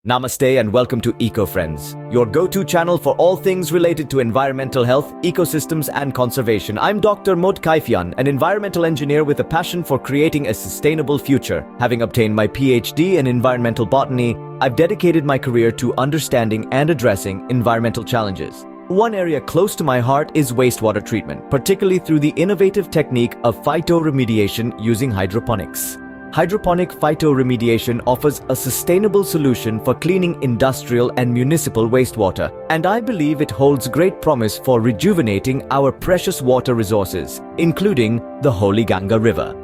Namaste and welcome to Ecofriends, your go-to channel for all things related to environmental health, ecosystems and conservation. I'm Dr. Mod Kaifian, an environmental engineer with a passion for creating a sustainable future. Having obtained my PhD in environmental botany, I've dedicated my career to understanding and addressing environmental challenges. One area close to my heart is wastewater treatment, particularly through the innovative technique of phytoremediation using hydroponics. Hydroponic phytoremediation offers a sustainable solution for cleaning industrial and municipal wastewater, and I believe it holds great promise for rejuvenating our precious water resources, including the Holy Ganga River.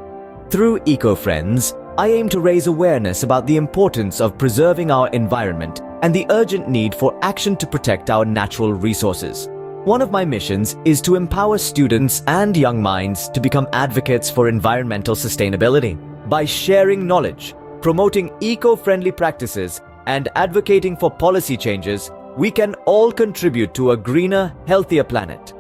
Through Ecofriends, I aim to raise awareness about the importance of preserving our environment and the urgent need for action to protect our natural resources. One of my missions is to empower students and young minds to become advocates for environmental sustainability. By sharing knowledge, promoting eco-friendly practices, and advocating for policy changes, we can all contribute to a greener, healthier planet.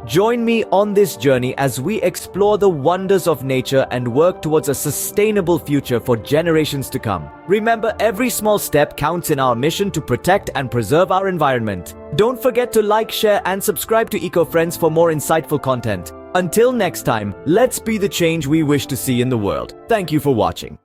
Join me on this journey as we explore the wonders of nature and work towards a sustainable future for generations to come. Remember, every small step counts in our mission to protect and preserve our environment. Don't forget to like, share, and subscribe to Ecofriends for more insightful content. Until next time, let's be the change we wish to see in the world. Thank you for watching.